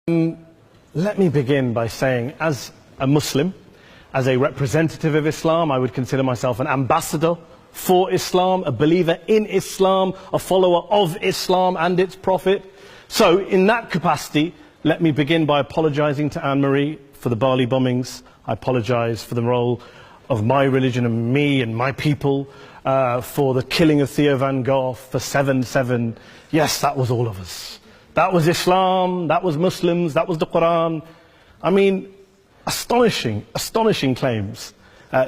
Let me begin by saying, as a Muslim, as a representative of Islam, I would consider myself an ambassador for Islam, a believer in Islam, a follower of Islam and its Prophet. So, in that capacity, let me begin by apologizing to Anne-Marie for the Bali bombings. I apologize for the role of my religion and me and my people, for the killing of Theo van Gogh, for 7/7. Yes, that was all of us. That was Islam, that was Muslims, that was the Quran. I mean, astonishing claims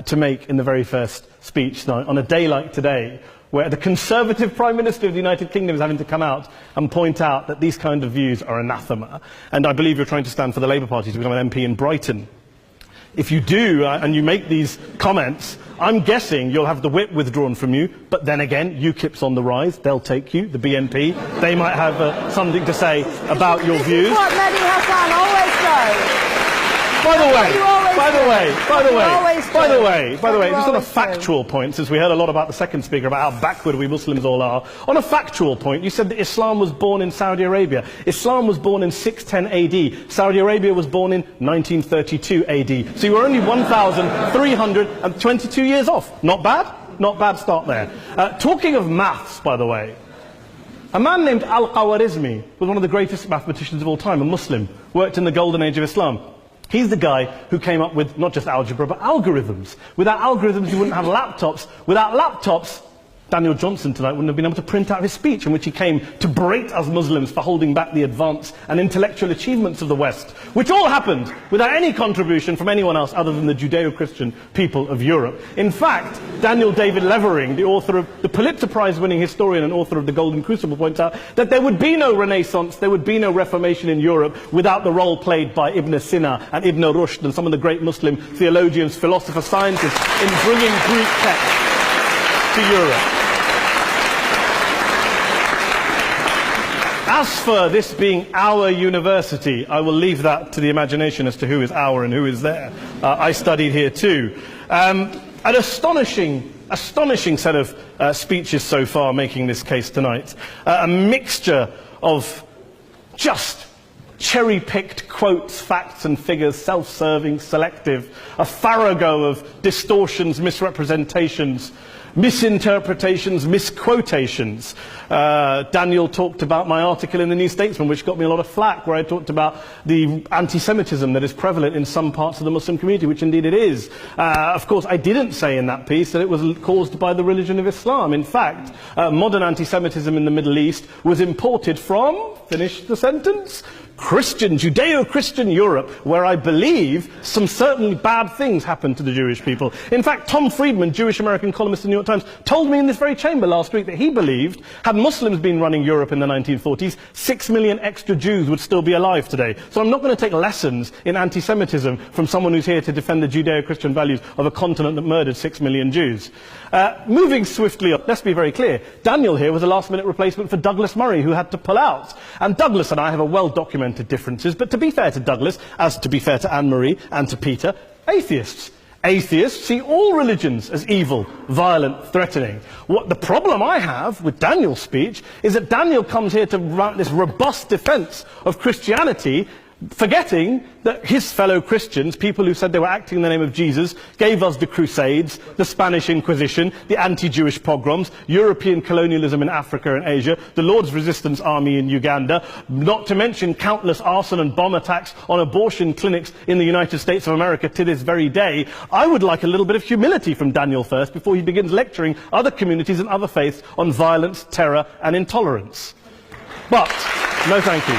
to make in the very first speech on a day like today, where the Conservative Prime Minister of the United Kingdom is having to come out and point out that these kind of views are anathema. And I believe you're trying to stand for the Labour Party to become an MP in Brighton. If you do, and you make these comments, I'm guessing you'll have the whip withdrawn from you, but then again, UKIP's on the rise, they'll take you, the BNP, they might have something to say about your views. This is what Mehdi Hasan always does. By the way, just on a factual point, since we heard a lot about the second speaker, about how backward we Muslims all are, on a factual point, you said that Islam was born in Saudi Arabia. Islam was born in 610 AD. Saudi Arabia was born in 1932 AD. So you were only 1,322 years off. Not bad? Not bad start there. Talking of maths, by the way, a man named Al-Khwarizmi was one of the greatest mathematicians of all time, a Muslim, worked in the golden age of Islam. He's the guy who came up with not just algebra, but algorithms. Without algorithms, you wouldn't have laptops. Without laptops, Daniel Johnson tonight wouldn't have been able to print out his speech in which he came to berate us Muslims for holding back the advance and intellectual achievements of the West, which all happened without any contribution from anyone else other than the Judeo-Christian people of Europe. In fact, Daniel David Levering, the author of the Pulitzer Prize-winning historian and author of The Golden Crucible, points out that there would be no Renaissance, there would be no Reformation in Europe without the role played by Ibn Sina and Ibn Rushd and some of the great Muslim theologians, philosophers, scientists in bringing Greek texts to Europe. As for this being our university, I will leave that to the imagination as to who is our and who is there. I studied here too. An astonishing set of speeches so far making this case tonight. A mixture of just cherry-picked quotes, facts and figures, self-serving, selective, a farrago of distortions, misrepresentations, misinterpretations, misquotations. Daniel talked about my article in the New Statesman, which got me a lot of flack, where I talked about the anti-Semitism that is prevalent in some parts of the Muslim community, which indeed it is. Of course, I didn't say in that piece that it was caused by the religion of Islam. In fact, modern anti-Semitism in the Middle East was imported from, finish the sentence, Judeo-Christian Europe, where I believe some certainly bad things happened to the Jewish people. In fact, Tom Friedman, Jewish-American columnist in the New York Times, told me in this very chamber last week that he believed, had Muslims been running Europe in the 1940s, 6 million extra Jews would still be alive today. So I'm not going to take lessons in anti-Semitism from someone who's here to defend the Judeo-Christian values of a continent that murdered 6 million Jews. Moving swiftly on, let's be very clear. Daniel here was a last-minute replacement for Douglas Murray, who had to pull out. And Douglas and I have a well-documented differences, but to be fair to Douglas, as to be fair to Anne-Marie and to Peter, atheists. Atheists see all religions as evil, violent, threatening. What the problem I have with Daniel's speech is that Daniel comes here to write this robust defense of Christianity, forgetting that his fellow Christians, people who said they were acting in the name of Jesus, gave us the Crusades, the Spanish Inquisition, the anti-Jewish pogroms, European colonialism in Africa and Asia, the Lord's Resistance Army in Uganda, not to mention countless arson and bomb attacks on abortion clinics in the United States of America to this very day. I would like a little bit of humility from Daniel first before he begins lecturing other communities and other faiths on violence, terror and intolerance. But, no thank you.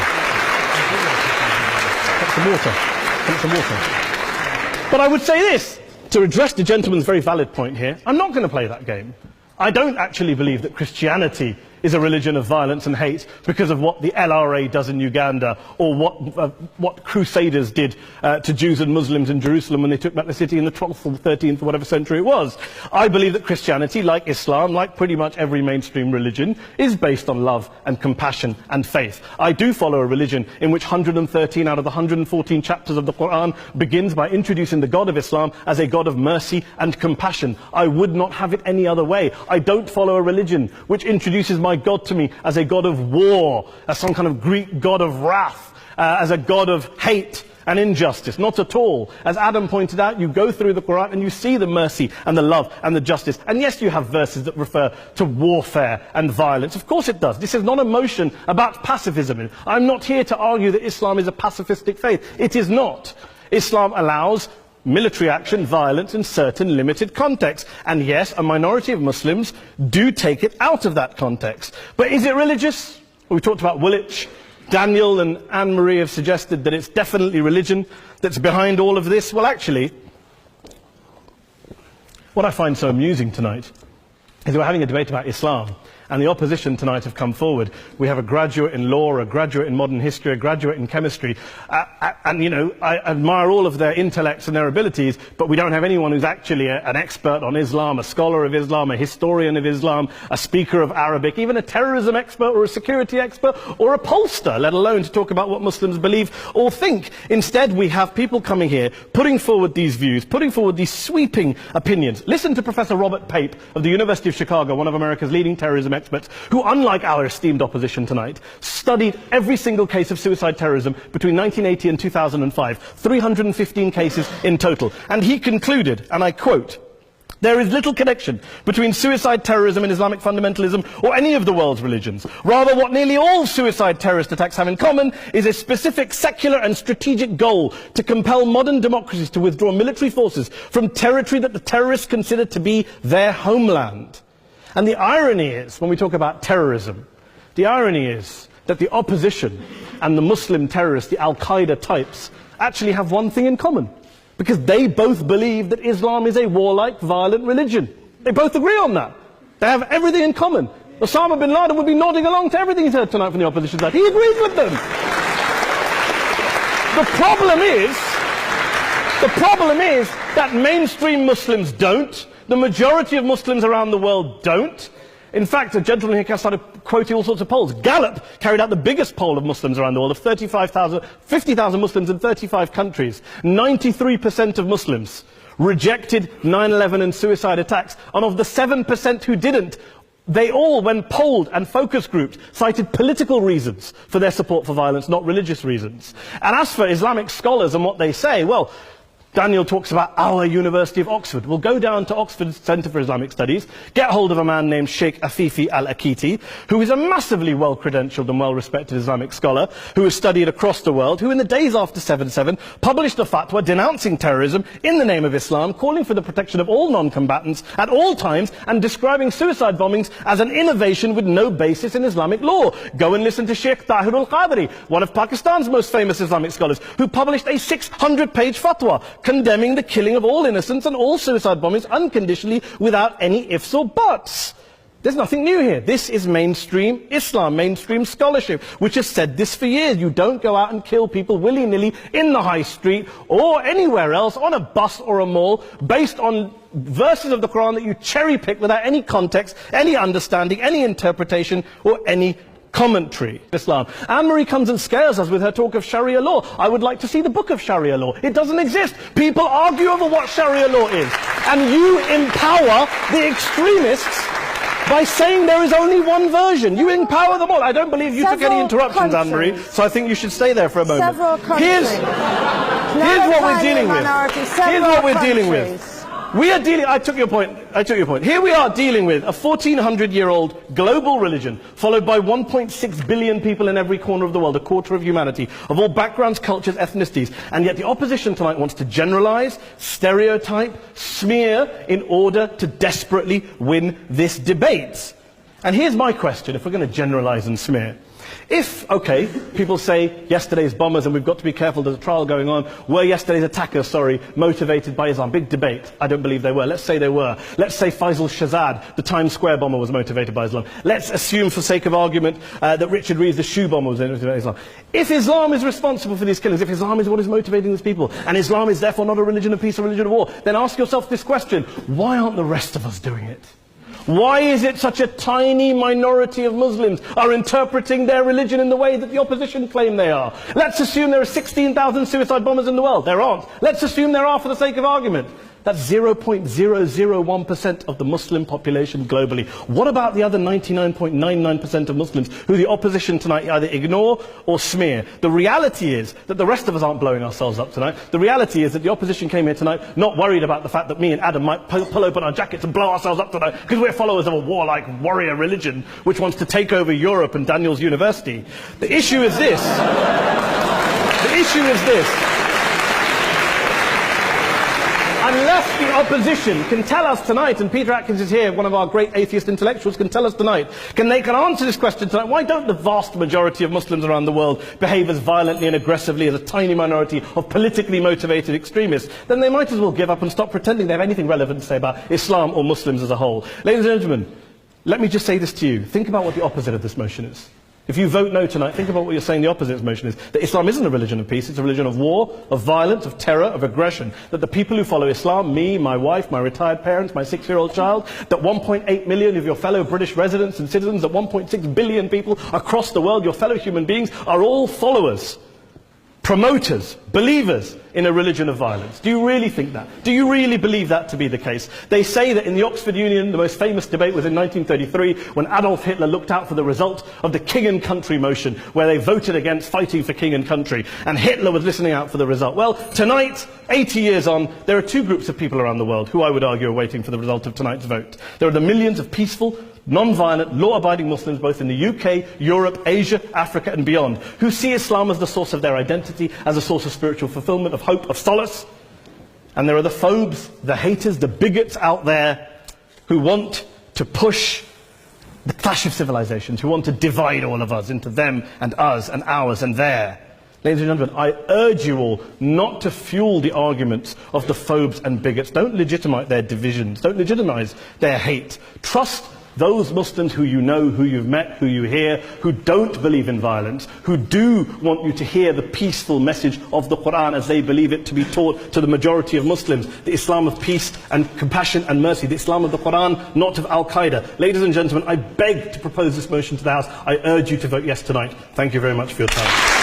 Some water. But I would say this, to address the gentleman's very valid point here, I'm not going to play that game. I don't actually believe that Christianity is a religion of violence and hate because of what the LRA does in Uganda, or what Crusaders did to Jews and Muslims in Jerusalem when they took back the city in the 12th or 13th or whatever century it was. I believe that Christianity, like Islam, like pretty much every mainstream religion, is based on love and compassion and faith. I do follow a religion in which 113 out of the 114 chapters of the Quran begins by introducing the God of Islam as a God of mercy and compassion. I would not have it any other way. I don't follow a religion which introduces my God to me as a God of war, as some kind of Greek God of wrath, as a God of hate and injustice. Not at all. As Adam pointed out, you go through the Quran and you see the mercy and the love and the justice. And yes, you have verses that refer to warfare and violence. Of course it does. This is not a motion about pacifism. I'm not here to argue that Islam is a pacifistic faith. It is not. Islam allows military action, violence in certain limited contexts. And yes, a minority of Muslims do take it out of that context. But is it religious? We talked about Woolwich. Daniel and Anne-Marie have suggested that it's definitely religion that's behind all of this. Well, actually, what I find so amusing tonight is we're having a debate about Islam, and the opposition tonight have come forward. We have a graduate in law, a graduate in modern history, a graduate in chemistry, and you know, I admire all of their intellects and their abilities, but we don't have anyone who's actually an expert on Islam, a scholar of Islam, a historian of Islam, a speaker of Arabic, even a terrorism expert or a security expert or a pollster, let alone to talk about what Muslims believe or think. Instead, we have people coming here, putting forward these views, putting forward these sweeping opinions. Listen to Professor Robert Pape of the University of Chicago, one of America's leading terrorism experts, who, unlike our esteemed opposition tonight, studied every single case of suicide terrorism between 1980 and 2005, 315 cases in total. And he concluded, and I quote, "There is little connection between suicide terrorism and Islamic fundamentalism or any of the world's religions. Rather, what nearly all suicide terrorist attacks have in common is a specific secular and strategic goal to compel modern democracies to withdraw military forces from territory that the terrorists consider to be their homeland." And the irony is, when we talk about terrorism, the irony is that the opposition and the Muslim terrorists, the Al-Qaeda types, actually have one thing in common. Because they both believe that Islam is a warlike, violent religion. They both agree on that. They have everything in common. Osama bin Laden would be nodding along to everything he's heard tonight from the opposition side. He agrees with them. The problem is that mainstream Muslims don't. The majority of Muslims around the world don't. In fact, a gentleman here started quoting all sorts of polls. Gallup carried out the biggest poll of Muslims around the world, of 50,000 Muslims in 35 countries. 93% of Muslims rejected 9/11 and suicide attacks. And of the 7% who didn't, they all, when polled and focus grouped, cited political reasons for their support for violence, not religious reasons. And as for Islamic scholars and what they say, well, Daniel talks about our University of Oxford. We'll go down to Oxford Centre for Islamic Studies, get hold of a man named Sheikh Afifi al-Akiti, who is a massively well-credentialed and well-respected Islamic scholar, who has studied across the world, who in the days after 7/7 published a fatwa denouncing terrorism in the name of Islam, calling for the protection of all non-combatants at all times, and describing suicide bombings as an innovation with no basis in Islamic law. Go and listen to Sheikh Tahir al-Qadri, one of Pakistan's most famous Islamic scholars, who published a 600-page fatwa condemning the killing of all innocents and all suicide bombings unconditionally without any ifs or buts. There's nothing new here. This is mainstream Islam, mainstream scholarship, which has said this for years. You don't go out and kill people willy-nilly in the high street or anywhere else, on a bus or a mall, based on verses of the Quran that you cherry-pick without any context, any understanding, any interpretation, or any commentary. Islam. Anne-Marie comes and scares us with her talk of Sharia law. I would like to see the book of Sharia law. It doesn't exist. People argue over what Sharia law is. And you empower the extremists by saying there is only one version. You empower them all. I don't believe you took any interruptions, Anne-Marie, so I think you should stay there for a moment. Several countries. Here's what we're dealing with. Here's what we're dealing with. We are dealing, I took your point. Here we are dealing with a 1400-year-old global religion, followed by 1.6 billion people in every corner of the world, a quarter of humanity, of all backgrounds, cultures, ethnicities. And yet the opposition tonight wants to generalize, stereotype, smear, in order to desperately win this debate. And here's my question, if we're going to generalize and smear. If, okay, people say yesterday's bombers, and we've got to be careful, there's a trial going on, were yesterday's attackers, motivated by Islam? Big debate. I don't believe they were. Let's say they were. Let's say Faisal Shahzad, the Times Square bomber, was motivated by Islam. Let's assume, for sake of argument, that Richard Reeves, the shoe bomber, was motivated by Islam. If Islam is responsible for these killings, if Islam is what is motivating these people, and Islam is therefore not a religion of peace, a religion of war, then ask yourself this question: why aren't the rest of us doing it? Why is it such a tiny minority of Muslims are interpreting their religion in the way that the opposition claim they are? Let's assume there are 16,000 suicide bombers in the world. There aren't. Let's assume there are for the sake of argument. That's 0.001% of the Muslim population globally. What about the other 99.99% of Muslims who the opposition tonight either ignore or smear? The reality is that the rest of us aren't blowing ourselves up tonight. The reality is that the opposition came here tonight not worried about the fact that me and Adam might pull open our jackets and blow ourselves up tonight because we're followers of a warlike warrior religion which wants to take over Europe and Daniel's university. The issue is this. The issue is this. Unless the opposition can tell us tonight, and Peter Atkins is here, one of our great atheist intellectuals, can tell us tonight, can answer this question tonight, why don't the vast majority of Muslims around the world behave as violently and aggressively as a tiny minority of politically motivated extremists? Then they might as well give up and stop pretending they have anything relevant to say about Islam or Muslims as a whole. Ladies and gentlemen, let me just say this to you. Think about what the opposite of this motion is. If you vote no tonight, think about what you're saying the opposite of this motion is. That Islam isn't a religion of peace, it's a religion of war, of violence, of terror, of aggression. That the people who follow Islam, me, my wife, my retired parents, my 6-year-old child, that 1.8 million of your fellow British residents and citizens, that 1.6 billion people across the world, your fellow human beings, are all followers, promoters, believers in a religion of violence. Do you really think that? Do you really believe that to be the case? They say that in the Oxford Union, the most famous debate was in 1933 when Adolf Hitler looked out for the result of the King and Country motion, where they voted against fighting for King and Country, and Hitler was listening out for the result. Well, tonight, 80 years on, there are two groups of people around the world who I would argue are waiting for the result of tonight's vote. There are the millions of peaceful, non-violent, law-abiding Muslims both in the UK, Europe, Asia, Africa and beyond, who see Islam as the source of their identity, as a source of spiritual fulfillment, of hope, of solace. And there are the phobes, the haters, the bigots out there who want to push the clash of civilizations, who want to divide all of us into them and us and ours and their. Ladies and gentlemen, I urge you all not to fuel the arguments of the phobes and bigots. Don't legitimize their divisions. Don't legitimize their hate. Trust those Muslims who you know, who you've met, who you hear, who don't believe in violence, who do want you to hear the peaceful message of the Quran as they believe it to be taught to the majority of Muslims, the Islam of peace and compassion and mercy, the Islam of the Quran, not of Al-Qaeda. Ladies and gentlemen, I beg to propose this motion to the House. I urge you to vote yes tonight. Thank you very much for your time.